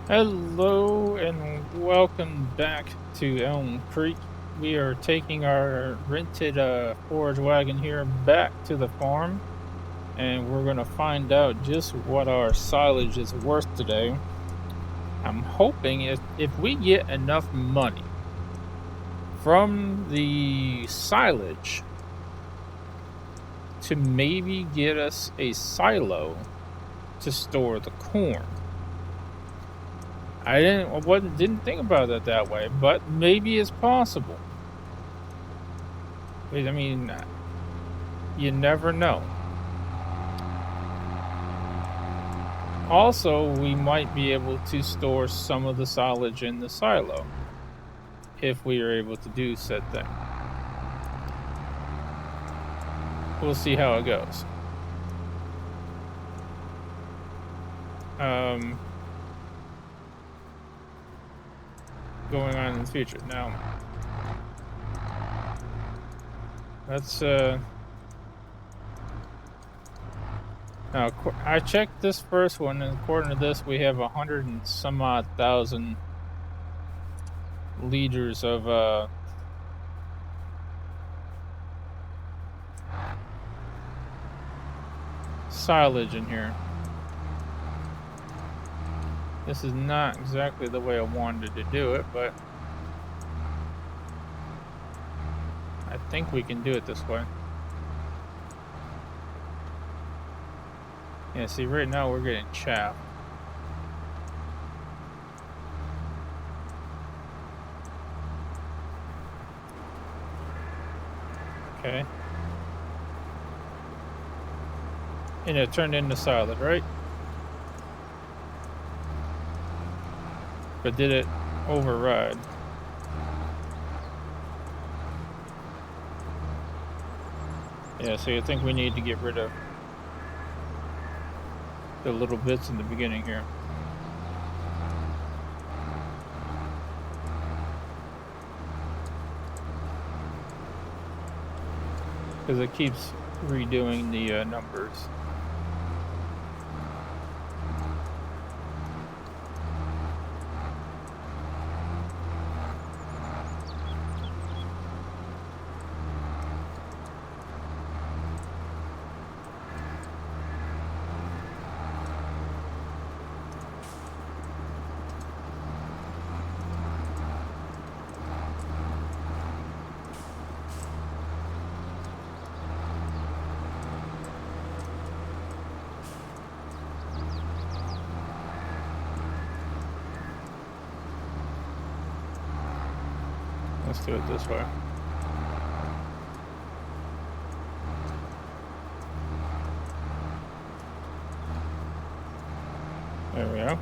Hello and welcome back to Elm Creek. We are taking our rented forage wagon here back to the farm, and we're going to find out just what our silage is worth today. I'm hoping if we get enough money from the silage to maybe get us a silo to store the corn. I didn't think about it that way, but maybe it's possible. I mean, you never know. Also, we might be able to store some of the silage in the silo if we are able to do said thing. We'll see how it goes. Um, Going on in the future. Now, let's now I checked this first one, and according to this, we have 100 and some odd thousand liters of silage in here. This is not exactly the way I wanted to do it, but I think we can do it this way. Yeah, see, right now we're getting chaff. Okay. And it turned into silage, right? But did it override? Yeah, so I think we need to get rid of the little bits in the beginning here. Because it keeps redoing the numbers. Let's do it this way. There we go.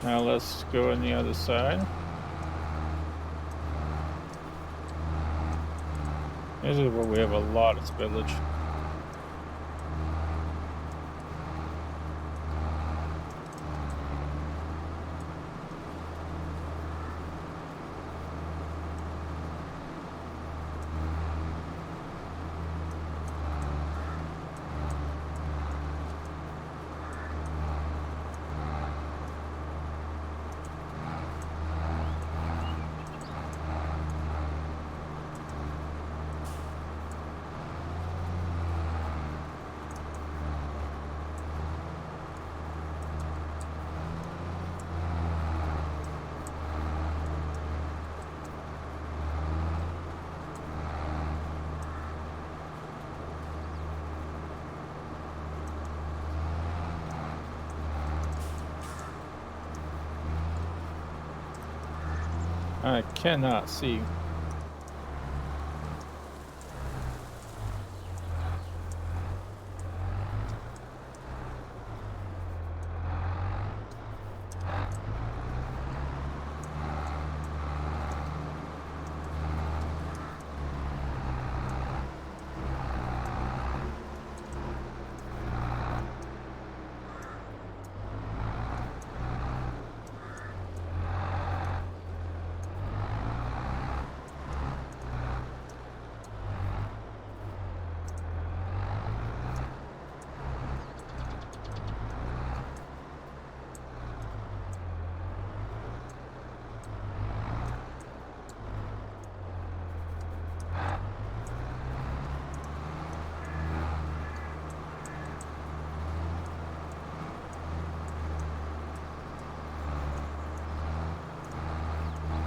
Now let's go on the other side. This is where we have a lot of spillage. I cannot see.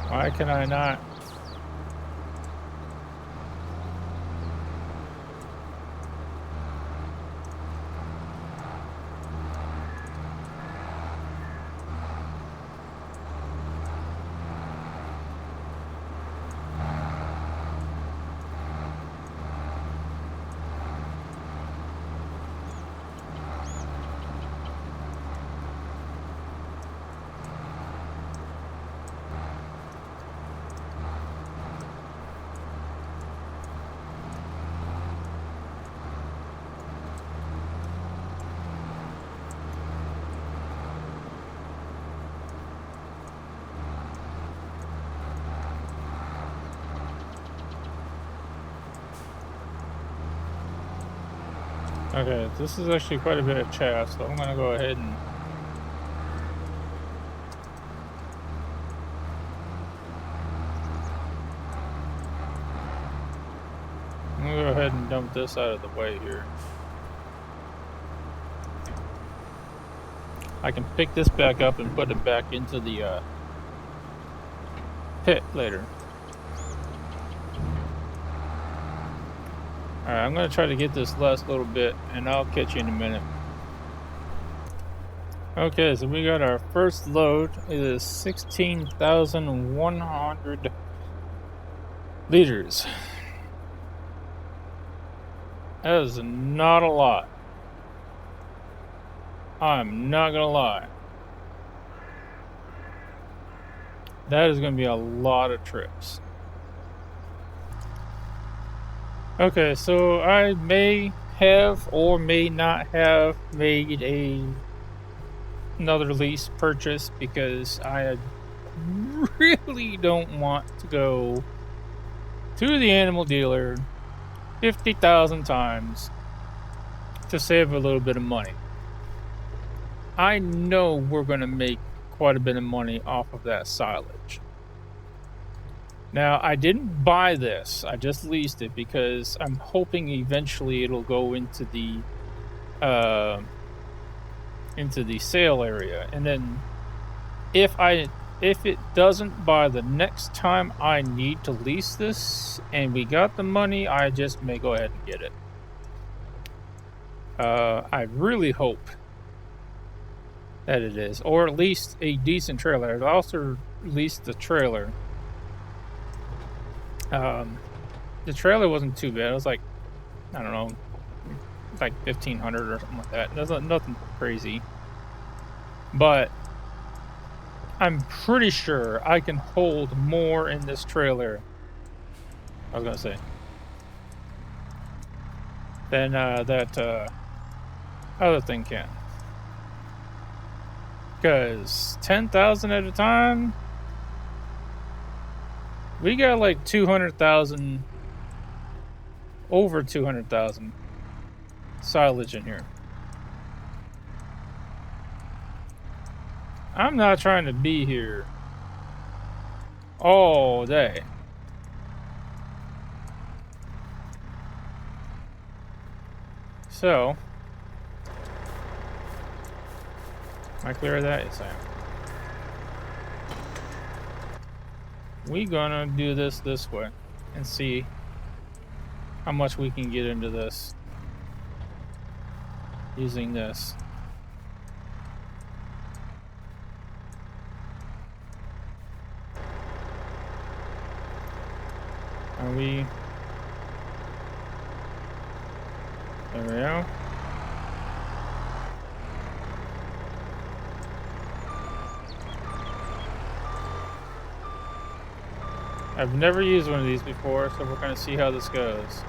Why can I not? Okay, this is actually quite a bit of chaff, so I'm gonna go ahead and dump this out of the way here. I can pick this back up and put it back into the pit later. Alright, I'm gonna try to get this last little bit, and I'll catch you in a minute. Okay, so we got our first load. It is 16,100 liters. That is not a lot. I'm not gonna lie. That is gonna be a lot of trips. Okay, so I may have or may not have made another lease purchase because I really don't want to go to the animal dealer 50,000 times to save a little bit of money. I know we're going to make quite a bit of money off of that silage. Now, I didn't buy this. I just leased it because I'm hoping eventually it'll go into the sale area. And then if it doesn't by the next time I need to lease this and we got the money, I just may go ahead and get it. I really hope that it is, or at least a decent trailer. I also leased the trailer. The trailer wasn't too bad. It was like, I don't know, like 1,500 or something like that. Nothing crazy. But I'm pretty sure I can hold more in this trailer, I was gonna say, than that other thing can. Because 10,000 at a time, we got like 200,000, over 200,000 silage in here. I'm not trying to be here all day. So, am I clear of that? Yes, I am. We gonna do this way and see how much we can get into this using this. Are we? There we go. I've never used one of these before, so we're going to see how this goes.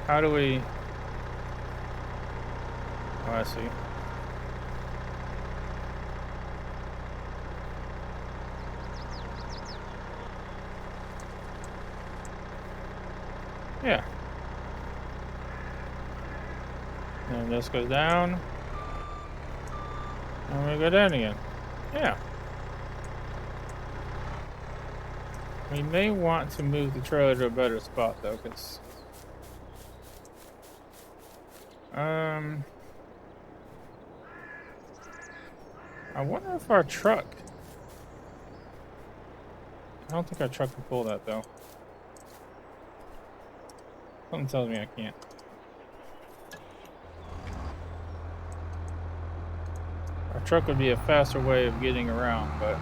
How do we... Oh, I see. Yeah. And this goes down. And we go down again. Yeah. We may want to move the trailer to a better spot though, because I wonder if our truck. I don't think our truck can pull that though. Something tells me I can't. Our truck would be a faster way of getting around, but.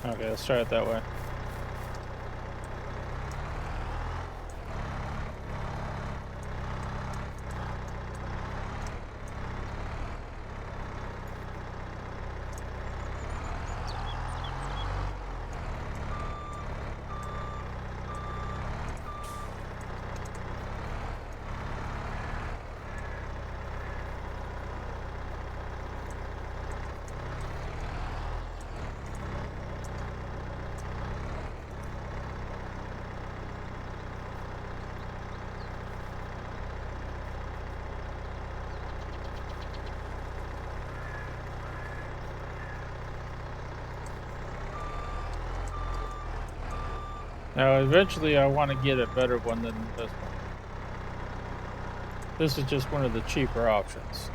Okay, let's try it that way. Now, eventually, I want to get a better one than this one. This is just one of the cheaper options.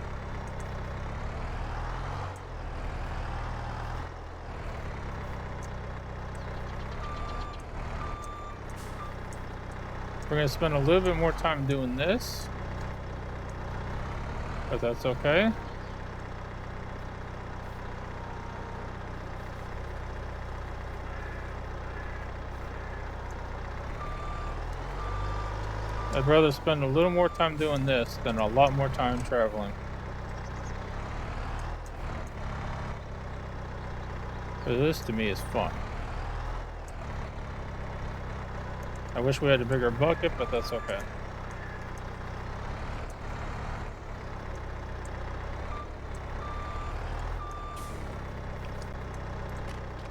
We're going to spend a little bit more time doing this, but that's okay. I'd rather spend a little more time doing this than a lot more time traveling. But this to me is fun. I wish we had a bigger bucket, but that's okay.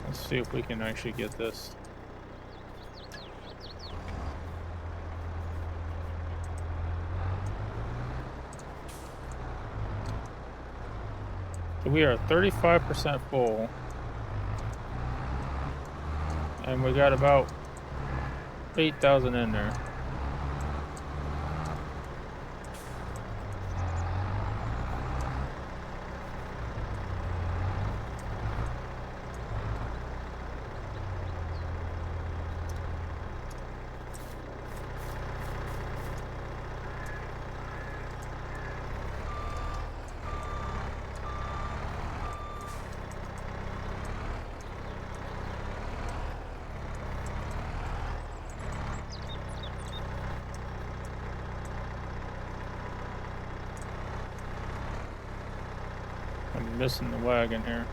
Let's see if we can actually get this. So we are 35% full. And we got about 8,000 in there. I'm missing the wagon here.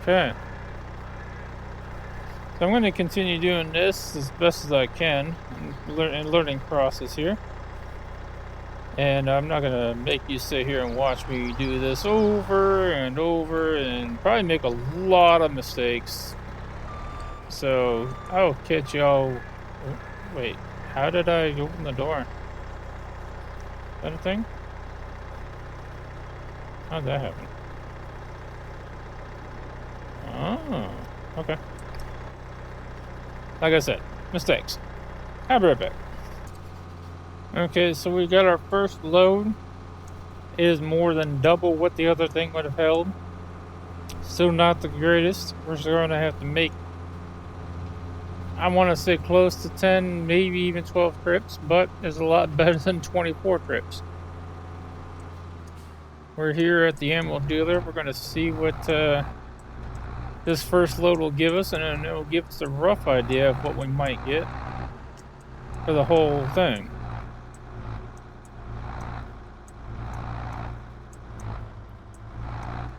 Okay. So I'm going to continue doing this as best as I can in learning process here. And I'm not going to make you sit here and watch me do this over and over and probably make a lot of mistakes. So I'll catch y'all. Wait, how did I open the door? Is that a thing? How'd that happen? Oh, okay. Like I said, mistakes. I'll be right back. Okay, so we got our first load. It is more than double what the other thing would have held. Still not the greatest. We're still going to have to make, I want to say close to 10, maybe even 12 trips, but it's a lot better than 24 trips. We're here at the ammo dealer. We're going to see what this first load will give us, and then it will give us a rough idea of what we might get for the whole thing.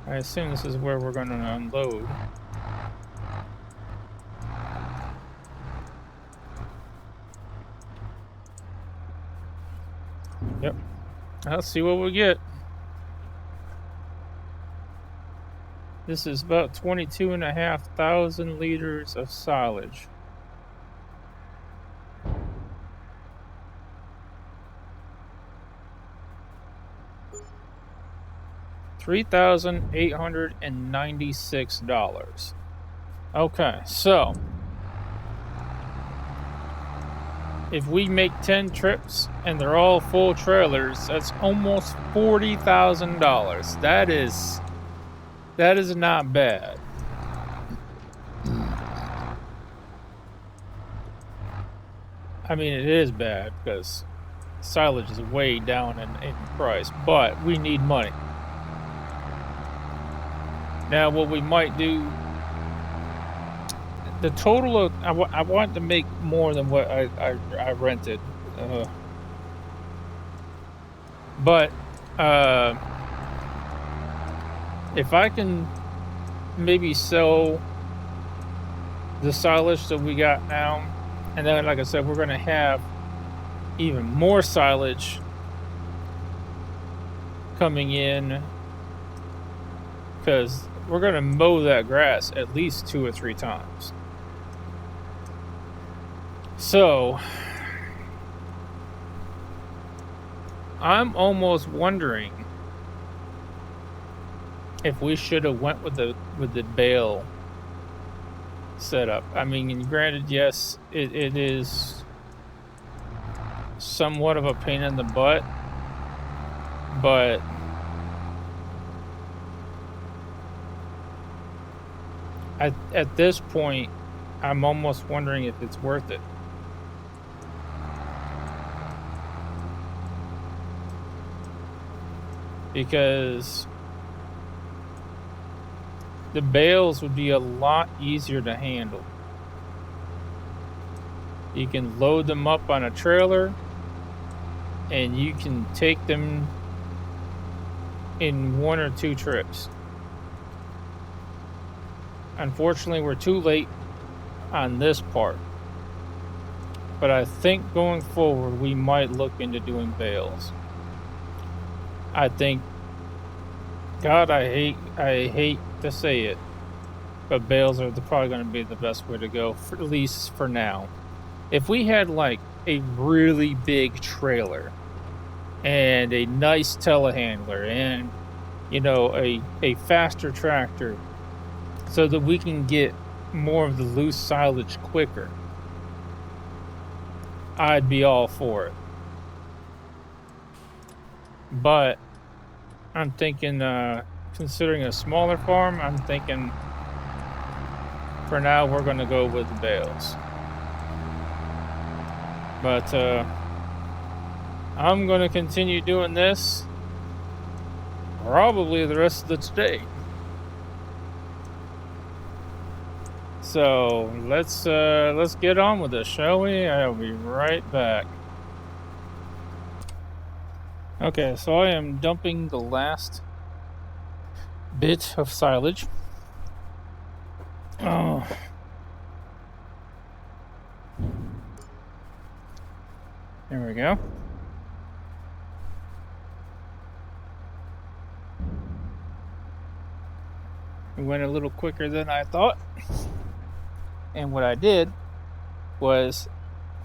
I assume this is where we're going to unload. Yep. Let's see what we get. This is about 22,500 liters of silage. $3,896. Okay, so if we make 10 trips and they're all full trailers, that's almost $40,000. That is not bad. I mean, it is bad because silage is way down in price, but we need money. Now, what we might do, the total of, I want to make more than what I rented. But if I can maybe sell the silage that we got now, and then, like I said, we're going to have even more silage coming in, because we're going to mow that grass at least 2 or 3 times. So I'm almost wondering if we should have went with the bale setup. I mean, granted, yes, it is somewhat of a pain in the butt, but at this point, I'm almost wondering if it's worth it. Because the bales would be a lot easier to handle. You can load them up on a trailer and you can take them in 1 or 2 trips. Unfortunately, we're too late on this part. But I think going forward, we might look into doing bales. I think, God, I hate to say it, but bales are probably going to be the best way to go, at least for now. If we had like a really big trailer and a nice telehandler and, you know, a faster tractor so that we can get more of the loose silage quicker, I'd be all for it. But I'm thinking, considering a smaller farm, I'm thinking for now we're going to go with the bales. But I'm going to continue doing this probably the rest of the day. So let's get on with this, shall we? I'll be right back. Okay, so I am dumping the last bit of silage. Oh. There we go. It went a little quicker than I thought. And what I did was,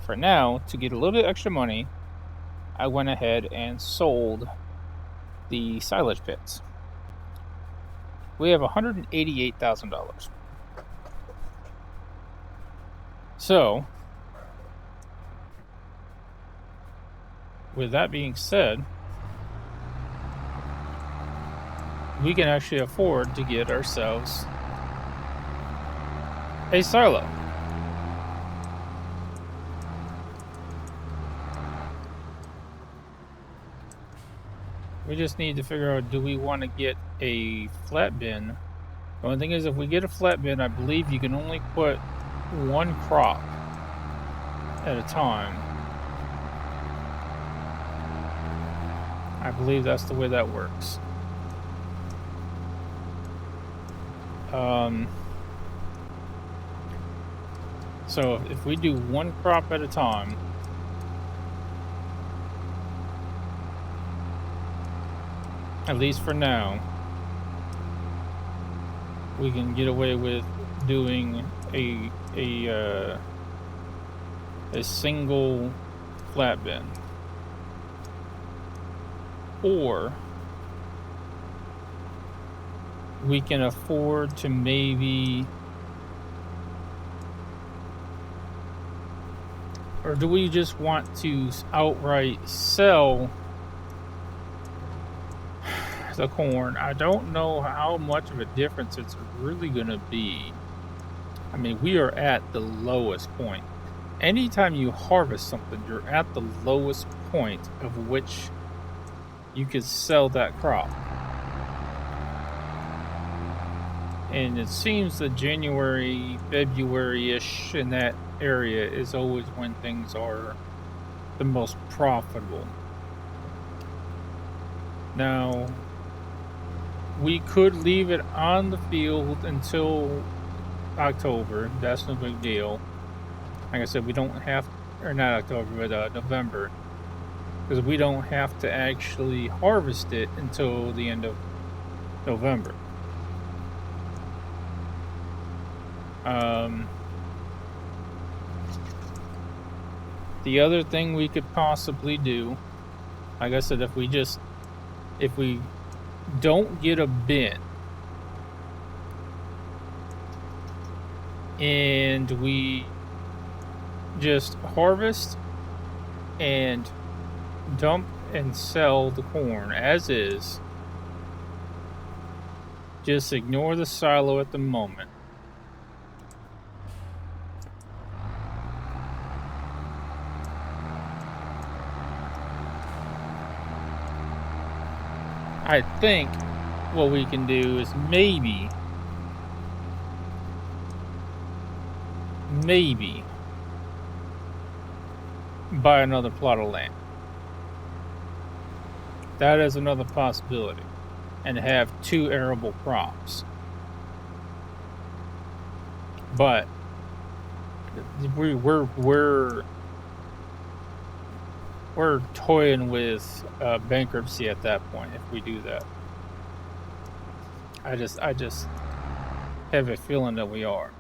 for now, to get a little bit extra money, I went ahead and sold the silage pits. We have $188,000. So, with that being said, we can actually afford to get ourselves a silo. We just need to figure out, do we want to get a flat bin? The only thing is, if we get a flat bin, I believe you can only put one crop at a time. I believe that's the way that works. So if we do one crop at a time, at least for now, we can get away with doing a single flat bin. Or we can afford to maybe, or do we just want to outright sell the corn? I don't know how much of a difference it's really going to be. I mean, we are at the lowest point. Anytime you harvest something, you're at the lowest point of which you could sell that crop. And it seems that January, February-ish in that area is always when things are the most profitable. Now, we could leave it on the field until October. That's no big deal. Like I said, we don't have, or not October, but November. Because we don't have to actually harvest it until the end of November. The other thing we could possibly do, like I said, if we don't get a bin and we just harvest and dump and sell the corn as is, just ignore the silo at the moment. I think what we can do is maybe buy another plot of land. That is another possibility. And have 2 arable crops. But we're toying with bankruptcy at that point if we do that. I just have a feeling that we are.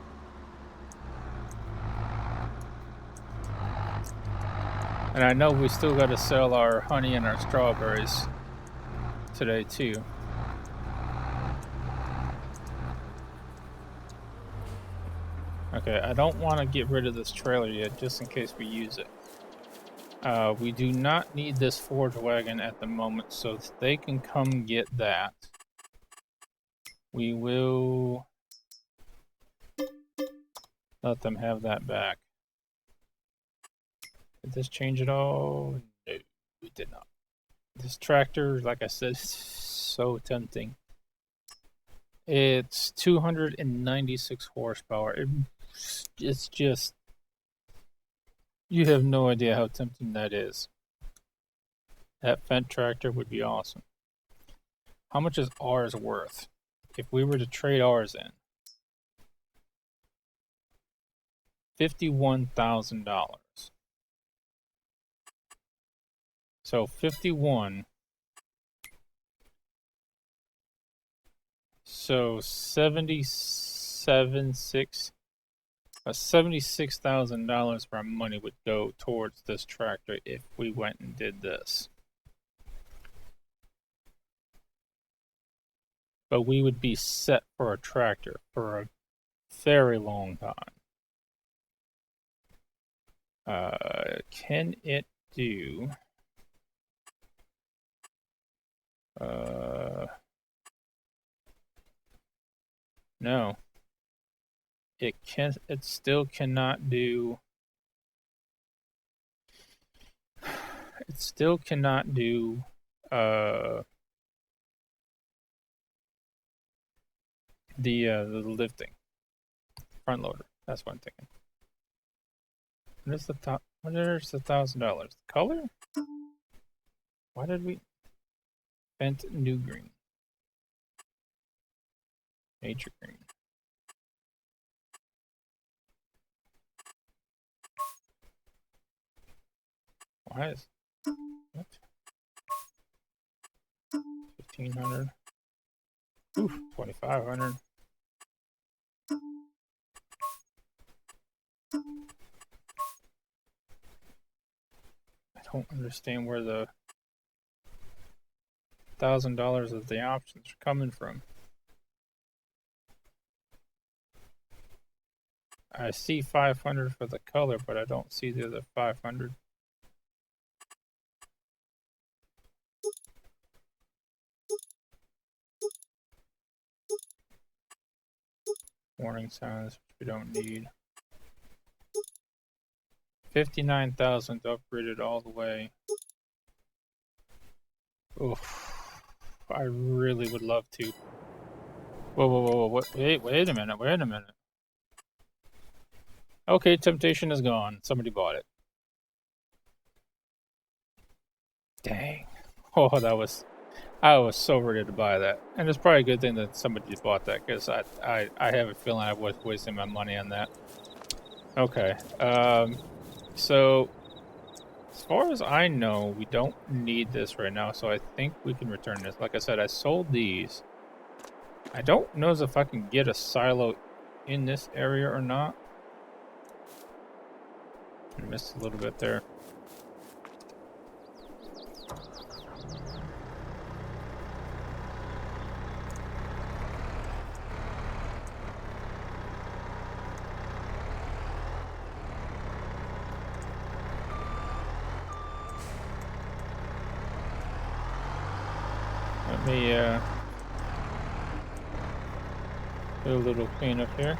And I know we still got to sell our honey and our strawberries today too. Okay, I don't want to get rid of this trailer yet, just in case we use it. We do not need this forage wagon at the moment, so they can come get that. We will let them have that back. Did this change at all? No, we did not. This tractor, like I said, is so tempting. It's 296 horsepower. It's just, you have no idea how tempting that is. That Fendt tractor would be awesome. How much is ours worth? If we were to trade ours in, $51,000. So 51. So 77.6. $76,000 of our money would go towards this tractor if we went and did this. But we would be set for a tractor for a very long time. Can it do... no. It still cannot do... It still cannot do... the lifting. Front loader. That's what I'm thinking. What is the top? Where's the $1,000? Color? Why did we... Bent new green. Nature green. Why is... What? 1,500. Oof, 2,500. I don't understand where the $1,000 of the options are coming from. I see 500 for the color, but I don't see the other 500. Warning signs, which we don't need. 59,000 to upgrade it all the way. Oof. I really would love to. Whoa. Wait a minute. Okay, temptation is gone. Somebody bought it. Dang. Oh, I was so ready to buy that. And it's probably a good thing that somebody bought that, because I have a feeling I was wasting my money on that. Okay. So, as far as I know, we don't need this right now, so I think we can return this. Like I said, I sold these. I don't know if I can get a silo in this area or not. I missed a little bit there. Let me do a little cleanup here.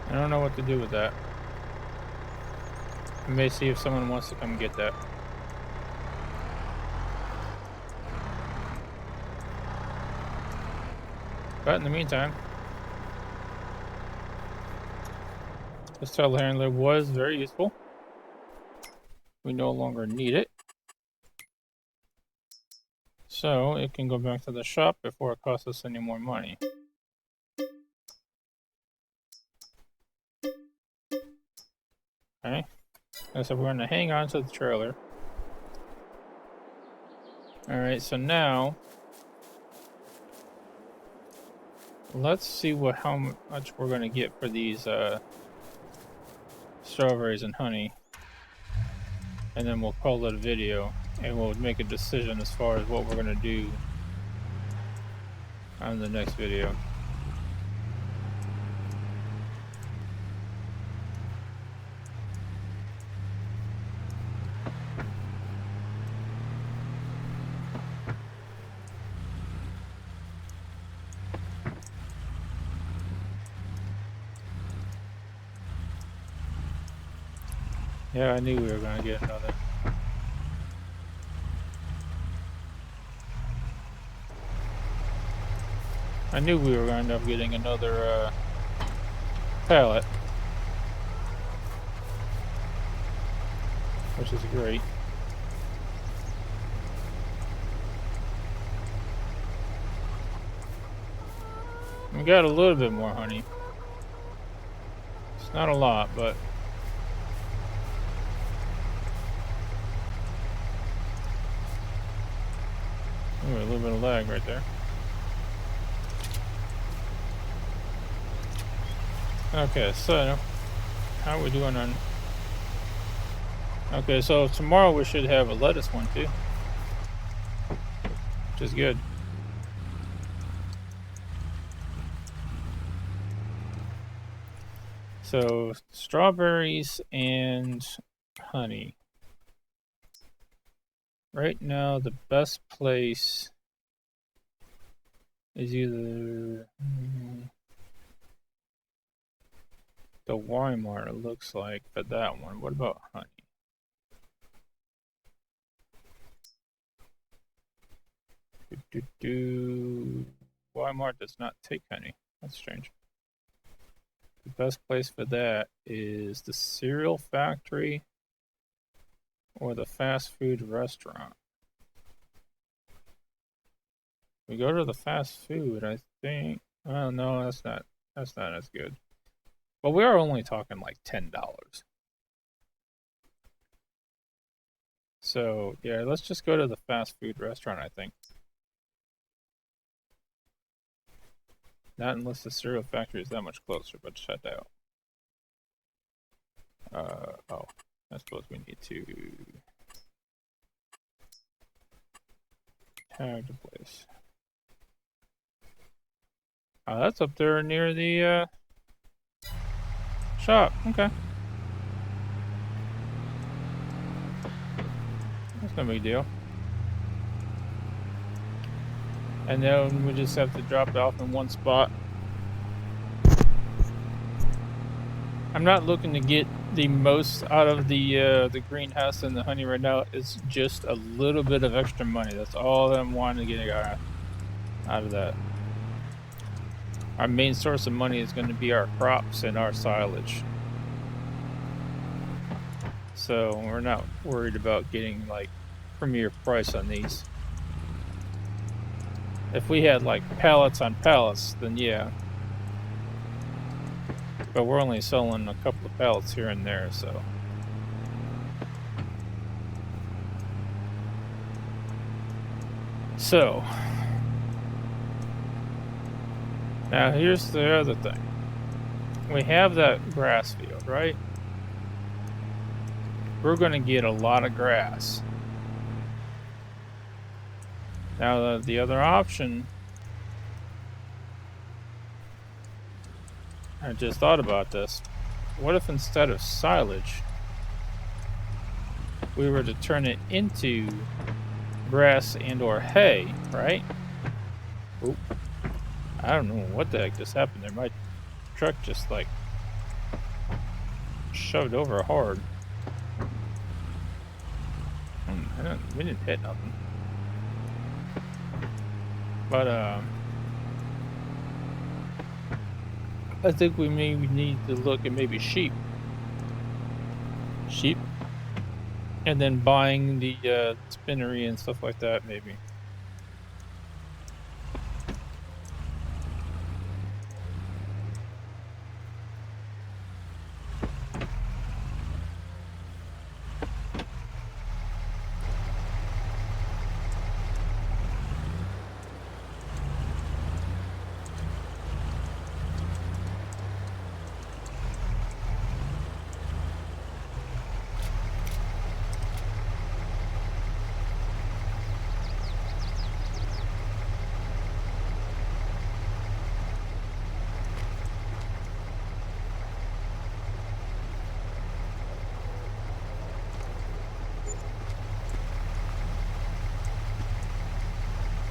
I don't know what to do with that. I may see if someone wants to come get that. But in the meantime, this telehandler was very useful. We no longer need it. So it can go back to the shop before it costs us any more money. Okay. So we're going to hang on to the trailer. Alright, so now let's see how much we're going to get for these strawberries and honey. And then we'll call it a video, and we'll make a decision as far as what we're going to do on the next video. Yeah, I knew we were going to get another. I knew we were going to end up getting another pallet. Which is great. We got a little bit more honey. It's not a lot, but ooh, a little bit of lag right there. Okay, so how are we doing on? Okay, so tomorrow we should have a lettuce one too, which is good. So strawberries and honey. Right now, the best place is either the Walmart, it looks like, for that one. What about honey? Walmart does not take honey. That's strange. The best place for that is the cereal factory or the fast food restaurant. We go to the fast food, I think. Oh no, that's not as good. But we are only talking like $10. So yeah, let's just go to the fast food restaurant, I think. Not unless the cereal factory is that much closer, but shut down. Oh, I suppose we need to tag the place. Oh, that's up there near the shop. Okay. That's no big deal. And then we just have to drop it off in one spot. I'm not looking to get the most out of the greenhouse and the honey right now. It's just a little bit of extra money. That's all I'm wanting to get out of that. Our main source of money is going to be our crops and our silage. So we're not worried about getting like premier price on these. If we had like pallets on pallets, then yeah. But we're only selling a couple of pallets here and there, so. So. Now here's the other thing. We have that grass field, right? We're going to get a lot of grass. Now the other option, I just thought about this. What if instead of silage, we were to turn it into grass and or hay, right? Oop. I don't know what the heck just happened there. My truck just like shoved over hard. We didn't hit nothing. But I think we maybe need to look at maybe sheep, and then buying the spinnery and stuff like that, maybe.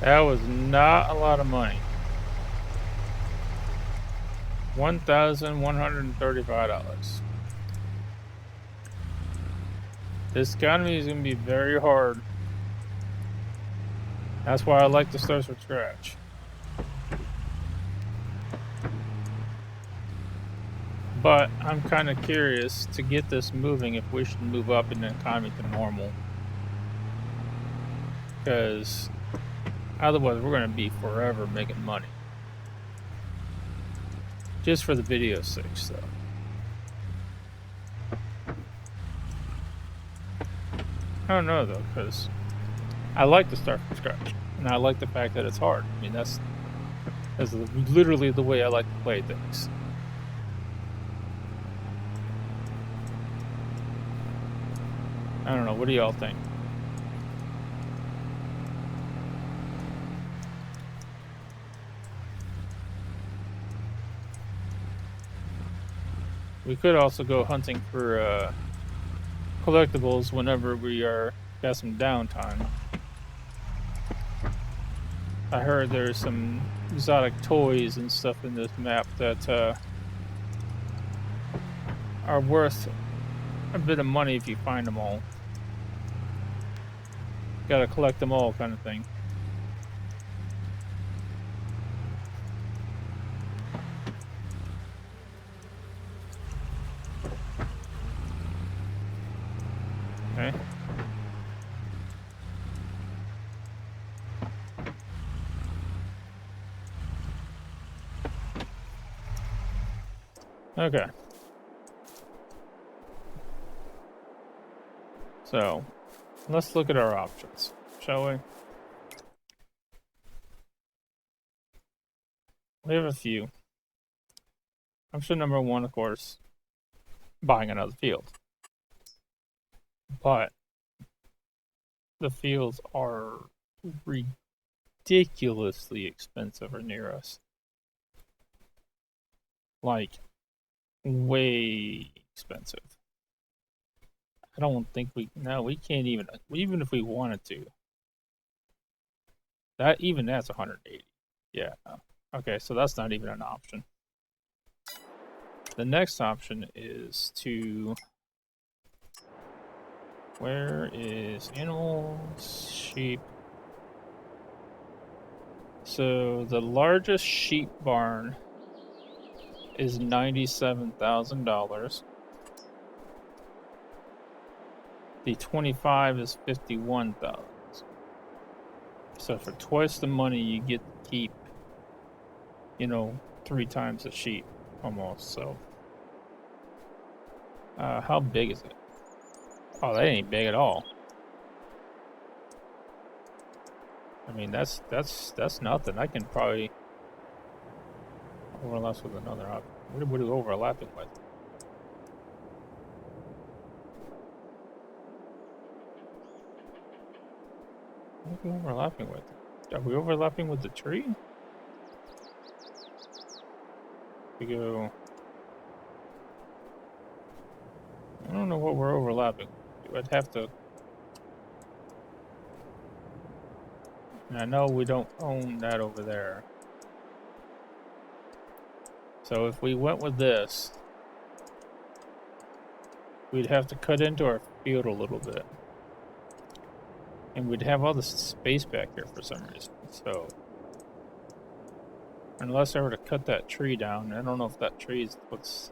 That was not a lot of money. $1,135. This economy is going to be very hard. That's why I like to start from scratch. But I'm kind of curious to get this moving if we should move up in the economy to normal. Because otherwise we're going to be forever making money. Just for the video's sake, so. I don't know though, because I like to start from scratch, and I like the fact that it's hard. I mean, that's literally the way I like to play things. I don't know. What do y'all think? We could also go hunting for collectibles whenever we got some downtime. I heard there's some exotic toys and stuff in this map that are worth a bit of money if you find them all. Gotta collect them all, kind of thing. Okay. Okay. So, let's look at our options, shall we? We have a few. Option number one, of course, buying another field. But the fields are ridiculously expensive or near us. Like, way expensive. I don't think we can't even if we wanted to. That's 180. Yeah. Okay, so that's not even an option. The next option is to, where is animals, sheep? So the largest sheep barn is $97,000. The 25 is 51,000. So for twice the money, you get to keep, 3 times the sheep almost. So, how big is it? Oh, that ain't big at all. I mean, that's nothing. I can probably overlap with another option. What are we overlapping with? What are we overlapping with? Are we overlapping with the tree? We go. I don't know what we're overlapping. I'd have to. And I know we don't own that over there. So if we went with this, we'd have to cut into our field a little bit. And we'd have all this space back here for some reason. So, unless I were to cut that tree down, I don't know if that tree is what's...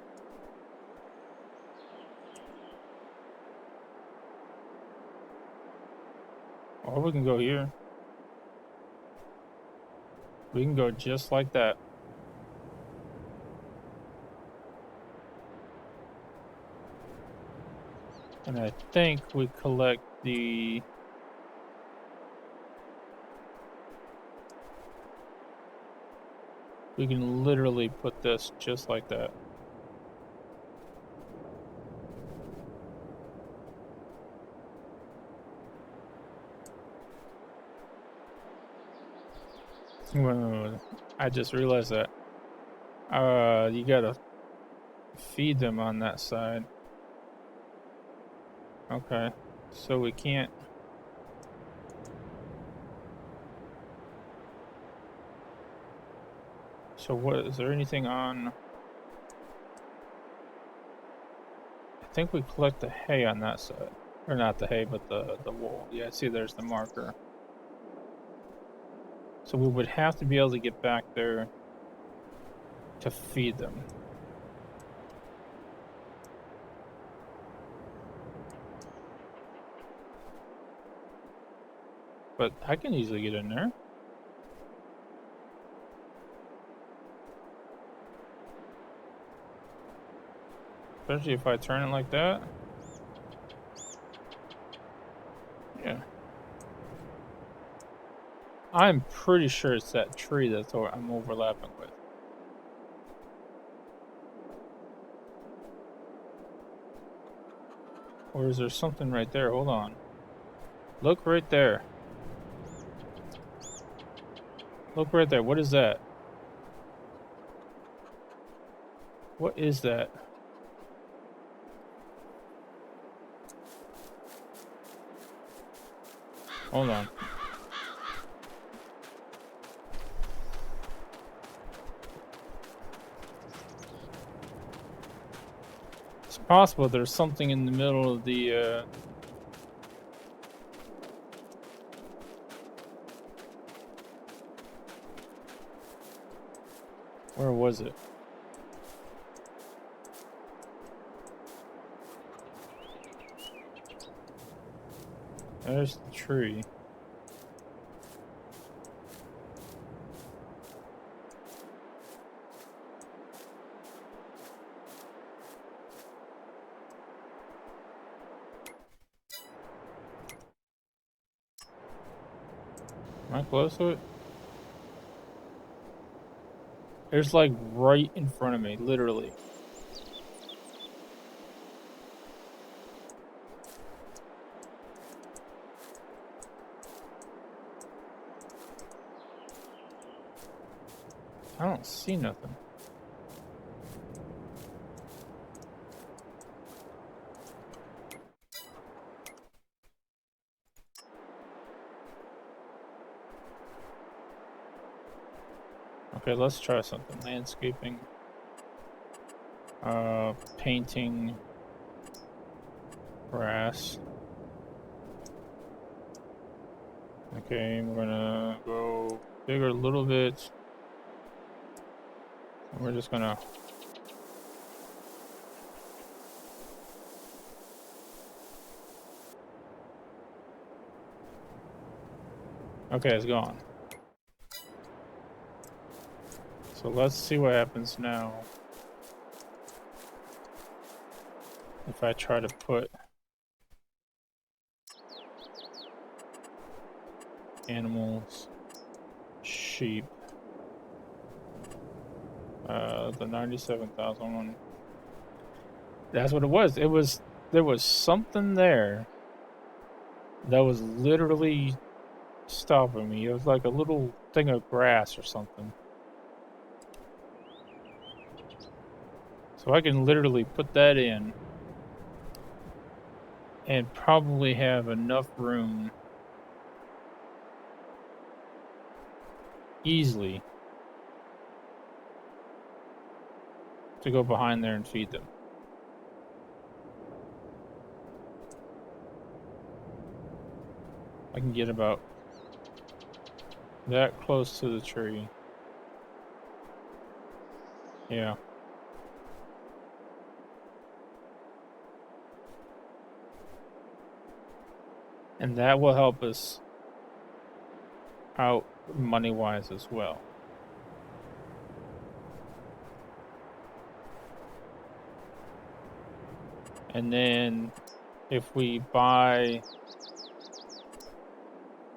Or we can go here. We can go just like that. And I think we collect the... We can literally put this just like that. Well, I just realized that. You gotta feed them on that side. Okay, so we can't... So what, is there anything on... I think we collect the hay on that side. Or not the hay, but the wool. Yeah, see there's the marker. So we would have to be able to get back there to feed them. But I can easily get in there. Especially if I turn it like that. Yeah. I'm pretty sure it's that tree that's what I'm overlapping with. Or is there something right there? Hold on. Look right there. Look right there. What is that? What is that? Hold on. It's possible there's something in the middle of the, where was it? There's the tree. Am I close to it? There's like right in front of me, literally. I don't see nothing. Okay, let's try something. Landscaping. Painting. Grass. Okay, we're gonna go bigger a little bit. We're just gonna... Okay, it's gone. So let's see what happens now. If I try to put animals, sheep, the 97,000 one. That's what it was. There was something there that was literally stopping me. It was like a little thing of grass or something. So I can literally put that in and probably have enough room easily to go behind there and feed them. I can get about that close to the tree. Yeah. And that will help us out money-wise as well. And then if we buy...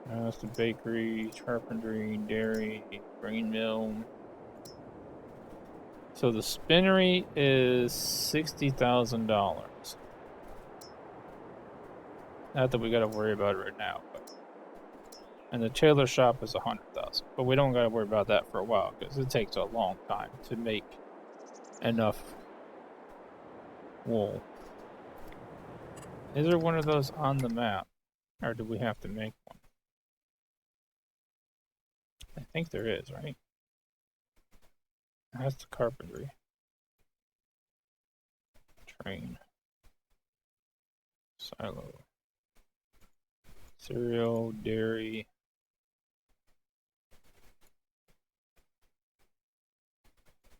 that's the bakery, carpentry, dairy, grain mill. So the spinnery is $60,000. Not that we gotta worry about it right now, but... And the tailor shop is $100,000, but we don't gotta worry about that for a while because it takes a long time to make enough wool. Is there one of those on the map, or do we have to make one? I think there is, right? That's the carpentry. Train. Silo. Cereal, dairy.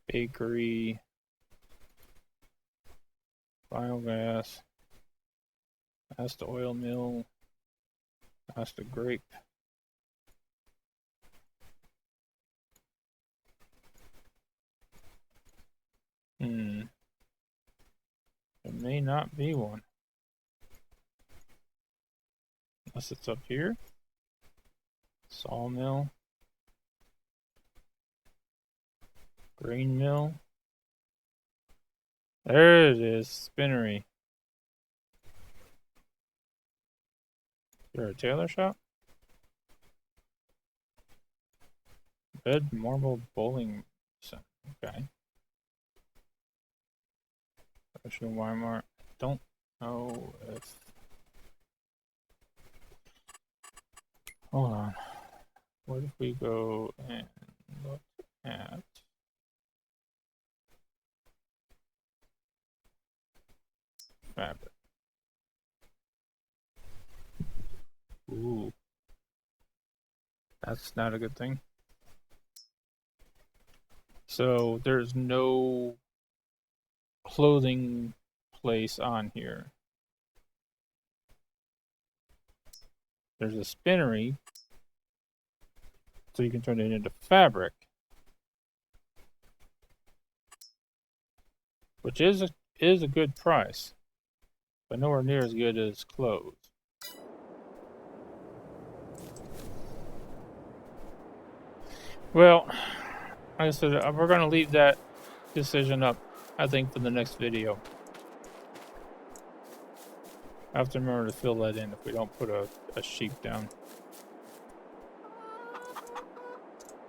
Bakery. Biogas. That's the oil mill. That's the grape. There may not be one. Unless it's up here. Sawmill. Grain mill. There it is. Spinnery. Is there a tailor shop? Bed marble bowling center. Okay. Special Weimar. Don't know if. Hold on. What if we go and look at fabric? Ooh. That's not a good thing. So there's no clothing place on here. There's a spinnery, so you can turn it into fabric, which is a good price, but nowhere near as good as clothes. Well, like I said, we're going to leave that decision up, I think, for the next video. I have to remember to fill that in if we don't put a sheep down.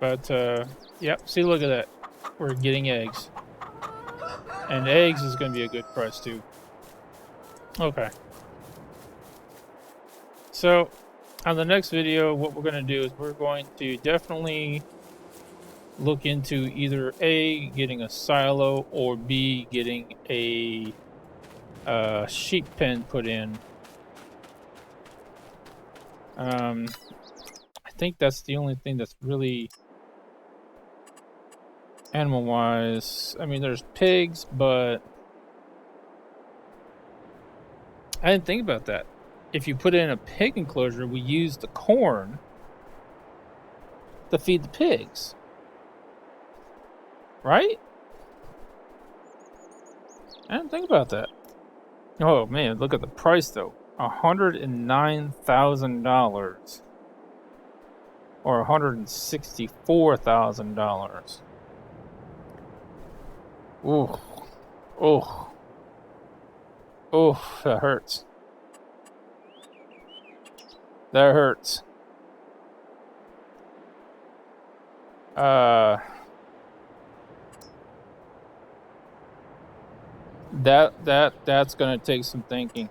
But, yep, see, look at that. We're getting eggs. And eggs is going to be a good price, too. Okay. So, on the next video, what we're going to do is we're going to definitely look into either A, getting a silo, or B, getting a sheep pen put in. I think that's the only thing that's really animal-wise. I mean, there's pigs, but I didn't think about that. If you put in a pig enclosure, we use the corn to feed the pigs. Right? I didn't think about that. Oh man, look at the price though. $109,000 or $164,000. Ooh, oh, oh, that hurts. That hurts. That's gonna take some thinking.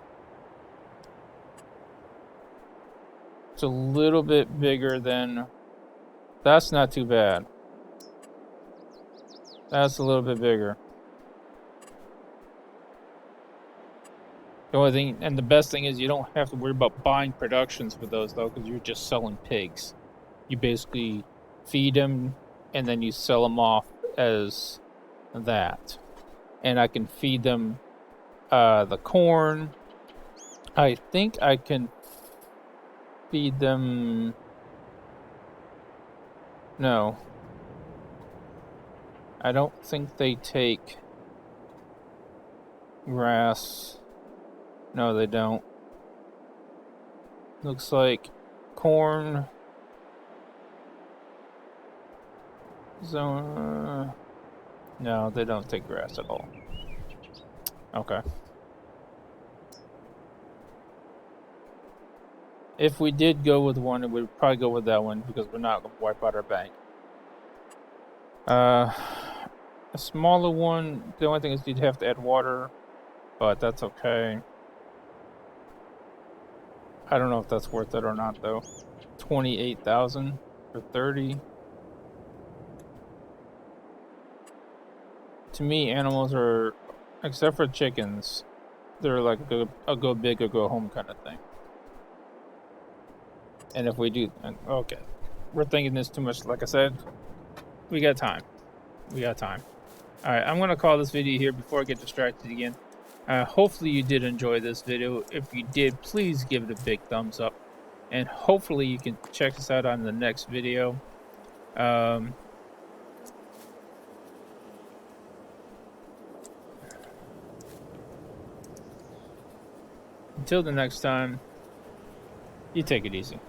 It's a little bit bigger than. That's not too bad. That's a little bit bigger. The only thing, and the best thing is, you don't have to worry about buying productions for those though, because you're just selling pigs. You basically feed them, and then you sell them off as that. And I can feed them the corn. I think I can feed them. No. I don't think they take grass. No, they don't. Looks like corn. Zone. No, they don't take grass at all. Okay. If we did go with one, it would probably go with that one because we're not going to wipe out our bank. A smaller one, the only thing is you'd have to add water, but that's okay. I don't know if that's worth it or not, though. 28,000 for 30. To me, animals are, except for chickens, they're like a go big or go home kind of thing. And if we do, okay, we're thinking this too much. Like I said, we got time. We got time. All right, I'm going to call this video here before I get distracted again. Hopefully you did enjoy this video. If you did, please give it a big thumbs up. And hopefully you can check us out on the next video. until the next time, you take it easy.